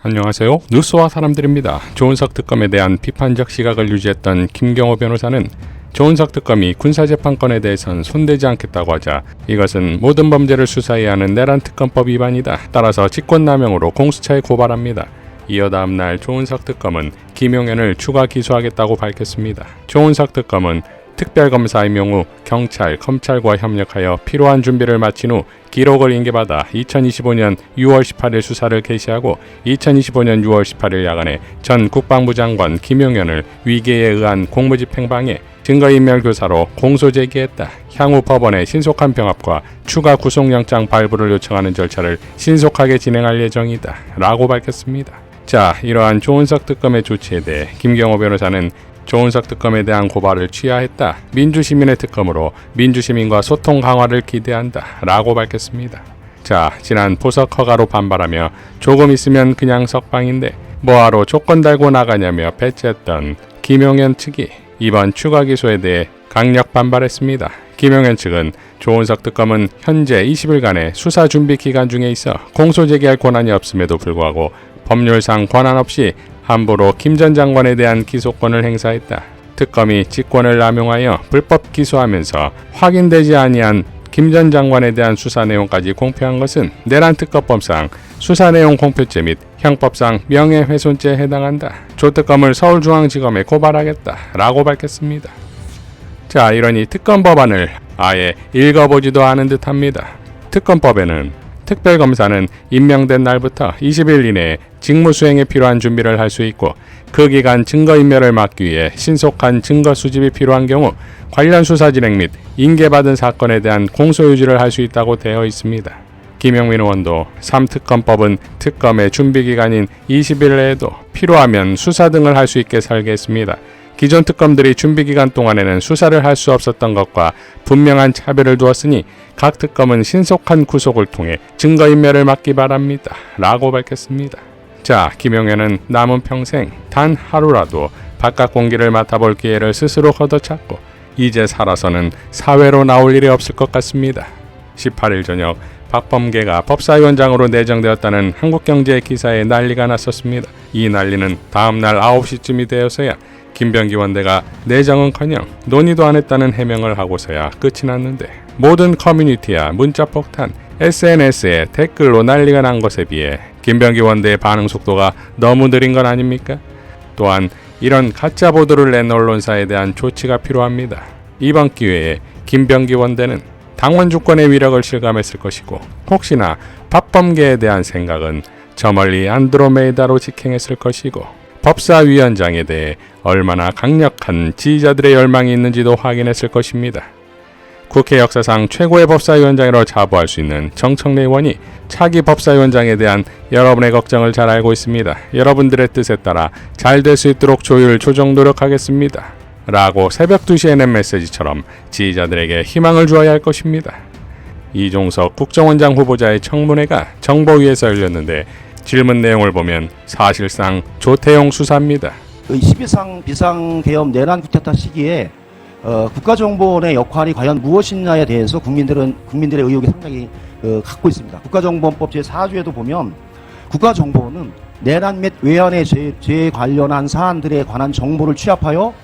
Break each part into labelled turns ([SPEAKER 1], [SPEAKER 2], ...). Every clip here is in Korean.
[SPEAKER 1] 안녕하세요. 뉴스와 사람들입니다. 조은석 특검에 대한 비판적 시각을 유지했던 김경호 변호사는 조은석 특검이 군사재판권에 대해선 손대지 않겠다고 하자 이것은 모든 범죄를 수사해야 하는 내란 특검법 위반이다. 따라서 직권남용으로 공수처에 고발합니다. 이어 다음날 조은석 특검은 김용현을 추가 기소하겠다고 밝혔습니다. 조은석 특검은 특별검사 임용 후 경찰, 검찰과 협력하여 필요한 준비를 마친 후 기록을 인계받아 2025년 6월 18일 수사를 개시하고 2025년 6월 18일 야간에 전 국방부 장관 김용현을 위계에 의한 공무집행방해, 증거인멸교사로 공소 제기했다. 향후 법원의 신속한 병합과 추가 구속영장 발부를 요청하는 절차를 신속하게 진행할 예정이다. 라고 밝혔습니다. 자, 이러한 조은석 특검의 조치에 대해 김경호 변호사는 조은석 특검에 대한 고발을 취하했다. 민주시민의 특검으로 민주시민과 소통 강화를 기대한다. 라고 밝혔습니다. 자, 지난 보석 허가로 반발하며 조금 있으면 그냥 석방인데 뭐하러 조건 달고 나가냐며 배째했던 김용현 측이 이번 추가 기소에 대해 강력 반발했습니다. 김용현 측은 조은석 특검은 현재 20일간의 수사 준비 기간 중에 있어 공소 제기할 권한이 없음에도 불구하고 법률상 권한 없이 함부로 김 전 장관에 대한 기소권을 행사했다. 특검이 직권을 남용하여 불법 기소하면서 확인되지 아니한 김 전 장관에 대한 수사 내용까지 공표한 것은 내란 특검법상 수사 내용 공표죄 및 형법상 명예훼손죄에 해당한다. 조 특검을 서울중앙지검에 고발하겠다. 라고 밝혔습니다. 자, 이러니 특검 법안을 아예 읽어보지도 않은 듯합니다. 특검법에는 특별검사는 임명된 날부터 20일 이내에 직무 수행에 필요한 준비를 할 수 있고 그 기간 증거인멸을 막기 위해 신속한 증거 수집이 필요한 경우 관련 수사 진행 및 인계받은 사건에 대한 공소유지를 할 수 있다고 되어 있습니다. 김영민 의원도 3특검법은 특검의 준비기간인 20일 내에도 필요하면 수사 등을 할 수 있게 설계했습니다. 기존 특검들이 준비기간 동안에는 수사를 할 수 없었던 것과 분명한 차별을 두었으니 각 특검은 신속한 구속을 통해 증거인멸을 막기 바랍니다. 라고 밝혔습니다. 자, 김용현은 남은 평생 단 하루라도 바깥 공기를 맡아볼 기회를 스스로 걷어찼고 이제 살아서는 사회로 나올 일이 없을 것 같습니다. 18일 저녁 박범계가 법사위원장으로 내정되었다는 한국경제 기사에 난리가 났었습니다. 이 난리는 다음날 9시쯤이 되어서야 김병기 원대가 내정은커녕 논의도 안 했다는 해명을 하고서야 끝이 났는데 모든 커뮤니티야 문자폭탄, SNS에 댓글로 난리가 난 것에 비해 김병기 원대의 반응 속도가 너무 느린 건 아닙니까? 또한 이런 가짜 보도를 낸 언론사에 대한 조치가 필요합니다. 이번 기회에 김병기 원대는 당원 주권의 위력을 실감했을 것이고 혹시나 박범계에 대한 생각은 저 멀리 안드로메다로 직행했을 것이고 법사위원장에 대해 얼마나 강력한 지지자들의 열망이 있는지도 확인했을 것입니다. 국회 역사상 최고의 법사위원장으로 자부할 수 있는 정청래 의원이 차기 법사위원장에 대한 여러분의 걱정을 잘 알고 있습니다. 여러분들의 뜻에 따라 잘 될 수 있도록 조율, 조정 노력하겠습니다. 라고 새벽 2시에 낸 메시지처럼 지지자들에게 희망을 주어야 할 것입니다. 이종석 국정원장 후보자의 청문회가 정보위에서 열렸는데 질문 내용을 보면 사실상 조태용 수사입니다.
[SPEAKER 2] 12상 비상계엄 내란 쿠데타 시기에 국가정보원의 역할이 과연 무엇이냐에 대해서 국민들의 의혹이 상당히 갖고 있습니다. 국가정보원법 제4조에도 보면 국가정보원은 내란 및 외환의 죄에 관련한 사안들에 관한 정보를 취합하여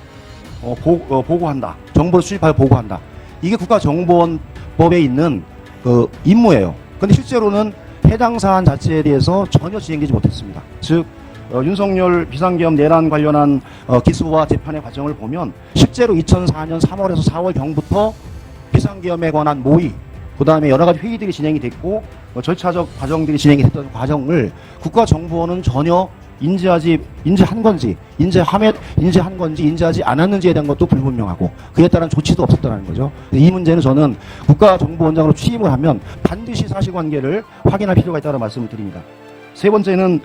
[SPEAKER 2] 보고한다. 정보를 수집하여 보고한다. 이게 국가정보원법에 있는 임무예요. 그런데 실제로는 해당 사안 자체에 대해서 전혀 진행되지 못했습니다. 즉 윤석열 비상계엄 내란 관련한 기소와 재판의 과정을 보면 실제로 2004년 3월에서 4월 경부터 비상계엄에 관한 모의, 그 다음에 여러 가지 회의들이 진행이 됐고 절차적 과정들이 진행이 됐던 과정을 국가정보원은 전혀 인지한 건지, 인지하지 않았는지에 대한 것도 불분명하고 그에 따른 조치도 없었다는 거죠. 이 문제는 저는 국가정보원장으로 취임을 하면 반드시 사실관계를 확인할 필요가 있다고 말씀을 드립니다. 세 번째는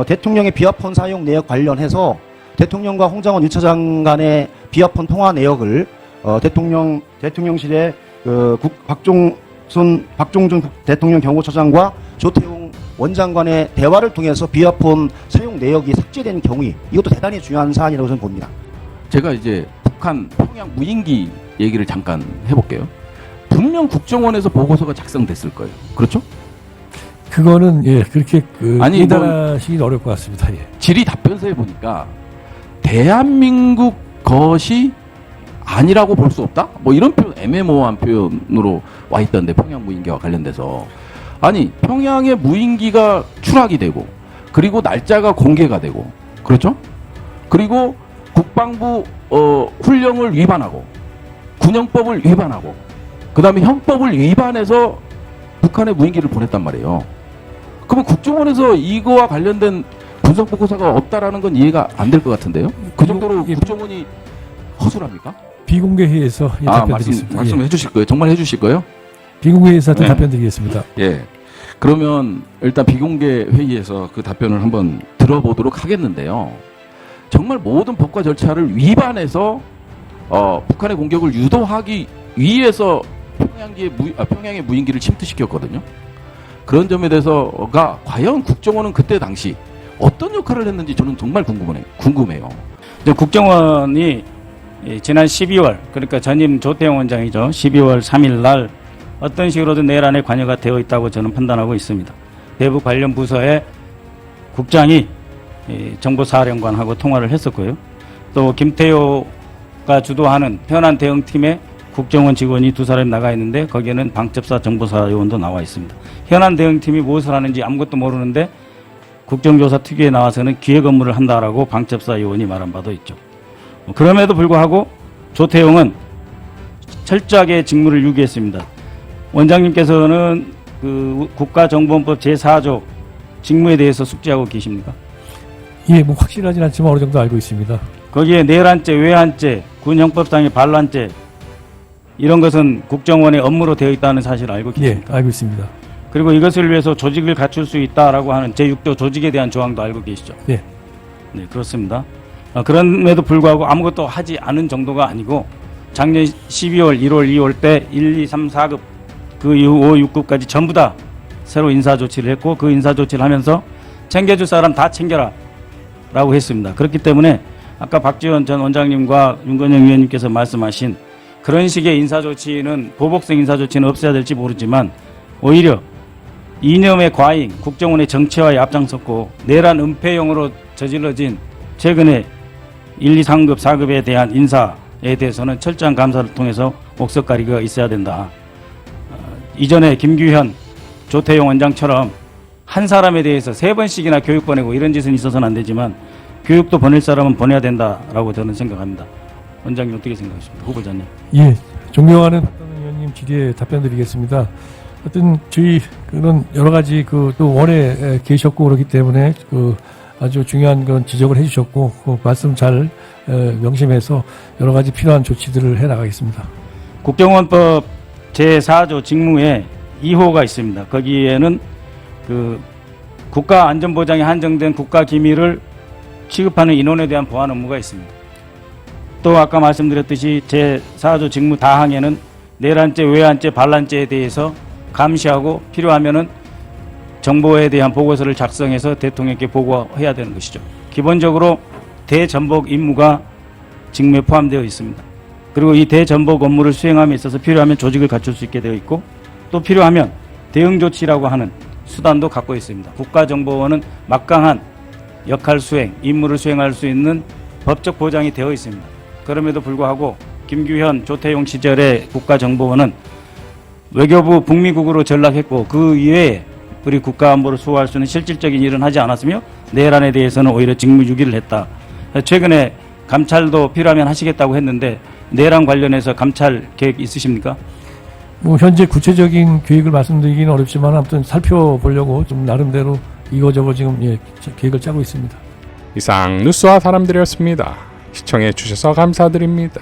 [SPEAKER 2] 대통령의 비화폰 사용 내역 관련해서 대통령과 홍장원 1차장 간의 비화폰 통화 내역을 대통령실의 박종준 대통령 경호처장과 조태용 원장 간의 대화를 통해서 비화폰 사용 내역이 삭제된 경우에 이것도 대단히 중요한 사안이라고 저는 봅니다.
[SPEAKER 3] 제가 이제 북한 평양 무인기 얘기를 잠깐 해볼게요. 분명 국정원에서 보고서가 작성됐을 거예요. 그렇죠?
[SPEAKER 4] 그거는 예 그렇게
[SPEAKER 3] 아니,
[SPEAKER 4] 인단하시긴 어려울 것 같습니다. 예.
[SPEAKER 3] 질의 답변서에 보니까 대한민국 것이 아니라고 볼 수 없다? 뭐 이런 표현, 애매모호한 표현으로 와 있던데, 평양 무인기와 관련돼서. 아니, 평양의 무인기가 추락이 되고, 그리고 날짜가 공개가 되고, 그렇죠? 그리고 국방부 훈령을 위반하고, 군영법을 위반하고, 그 다음에 형법을 위반해서 북한에 무인기를 보냈단 말이에요. 그러면 국정원에서 이거와 관련된 분석 보고서가 없다라는 건 이해가 안 될 것 같은데요? 그 정도로
[SPEAKER 4] 예,
[SPEAKER 3] 국정원이 허술합니까?
[SPEAKER 4] 비공개 회의에서 예, 답변드리겠습니다.
[SPEAKER 3] 말씀해 주실 거예요? 정말 해주실 거예요?
[SPEAKER 4] 비공개 회의에서
[SPEAKER 3] 네.
[SPEAKER 4] 답변드리겠습니다.
[SPEAKER 3] 예. 그러면 일단 비공개 회의에서 그 답변을 한번 들어보도록 하겠는데요. 정말 모든 법과 절차를 위반해서 북한의 공격을 유도하기 위해서 평양의 무인기를 침투시켰거든요. 그런 점에 대해서가 과연 국정원은 그때 당시 어떤 역할을 했는지 저는 정말 궁금해요.
[SPEAKER 5] 국정원이 지난 12월, 그러니까 전임 조태용 원장이죠. 12월 3일 날 어떤 식으로든 내란에 관여가 되어 있다고 저는 판단하고 있습니다. 대북 관련 부서의 국장이 정보사령관하고 통화를 했었고요. 또 김태효가 주도하는 현안 대응팀에 국정원 직원이 2사람이 나가 있는데 거기에는 방첩사 정보사 요원도 나와 있습니다. 현안 대응팀이 무엇을 하는지 아무것도 모르는데 국정조사 특위에 나와서는 기획 업무를 한다라고 방첩사 요원이 말한 바도 있죠. 그럼에도 불구하고 조태용은 철저하게 직무를 유기했습니다. 원장님께서는 그 국가정보원법 제4조 직무에 대해서 숙지하고 계십니까?
[SPEAKER 4] 예, 뭐 확실하진 않지만 어느 정도 알고 있습니다.
[SPEAKER 5] 거기에 내란죄, 외환죄, 군형법상의 반란죄 이런 것은 국정원의 업무로 되어 있다는 사실을 알고
[SPEAKER 4] 예,
[SPEAKER 5] 계십니까?
[SPEAKER 4] 알고 있습니다.
[SPEAKER 5] 그리고 이것을 위해서 조직을 갖출 수 있다라고 하는 제6조 조직에 대한 조항도 알고 계시죠?
[SPEAKER 4] 예.
[SPEAKER 5] 네, 그렇습니다. 그럼에도 불구하고 아무것도 하지 않은 정도가 아니고 작년 12월, 1월, 2월 때 1, 2, 3, 4급 그 이후 5, 6급까지 전부 다 새로 인사조치를 했고 그 인사조치를 하면서 챙겨줄 사람 다 챙겨라 라고 했습니다. 그렇기 때문에 아까 박지원 전 원장님과 윤건영 위원님께서 말씀하신 그런 식의 인사조치는 보복성 인사조치는 없어야 될지 모르지만 오히려 이념의 과잉, 국정원의 정치화에 앞장섰고 내란 은폐용으로 저질러진 최근에 1, 2, 3급, 4급에 대한 인사에 대해서는 철저한 감사를 통해서 옥석가리가 있어야 된다. 이전에 김규현, 조태용 원장처럼 한 사람에 대해서 3번씩이나 교육 보내고 이런 짓은 있어서는 안 되지만 교육도 보낼 사람은 보내야 된다라고 저는 생각합니다. 원장님 어떻게 생각하십니까? 후보자님.
[SPEAKER 4] 예, 존경하는 박동현 의원님 질의에 답변드리겠습니다. 하여튼 저희 그런 여러 가지 또 원에 계셨고 그렇기 때문에 아주 중요한 그런 지적을 해주셨고 그 말씀 잘 명심해서 여러 가지 필요한 조치들을 해 나가겠습니다.
[SPEAKER 5] 국정원법 제4조 직무에 2호가 있습니다. 거기에는 그 국가 안전보장에 한정된 국가 기밀을 취급하는 인원에 대한 보안 업무가 있습니다. 또 아까 말씀드렸듯이 제4조 직무 다항에는 내란죄, 외환죄, 반란죄에 대해서 감시하고 필요하면은 정보에 대한 보고서를 작성해서 대통령께 보고해야 되는 것이죠. 기본적으로 대전복 임무가 직무에 포함되어 있습니다. 그리고 이 대전복 업무를 수행함에 있어서 필요하면 조직을 갖출 수 있게 되어 있고 또 필요하면 대응조치라고 하는 수단도 갖고 있습니다. 국가정보원은 막강한 역할 수행, 임무를 수행할 수 있는 법적 보장이 되어 있습니다. 그럼에도 불구하고 김규현, 조태용 시절의 국가정보원은 외교부 북미국으로 전락했고 그 이외에 우리 국가안보를 수호할 수 있는 실질적인 일은 하지 않았으며 내란에 대해서는 오히려 직무유기를 했다. 최근에 감찰도 필요하면 하시겠다고 했는데 내란 관련해서 감찰 계획 있으십니까?
[SPEAKER 4] 뭐 현재 구체적인 계획을 말씀드리기는 어렵지만 아무튼 살펴보려고 좀 나름대로 이거저거 지금 계획을 짜고 있습니다.
[SPEAKER 1] 이상 뉴스와 사람들이었습니다. 시청해 주셔서 감사드립니다.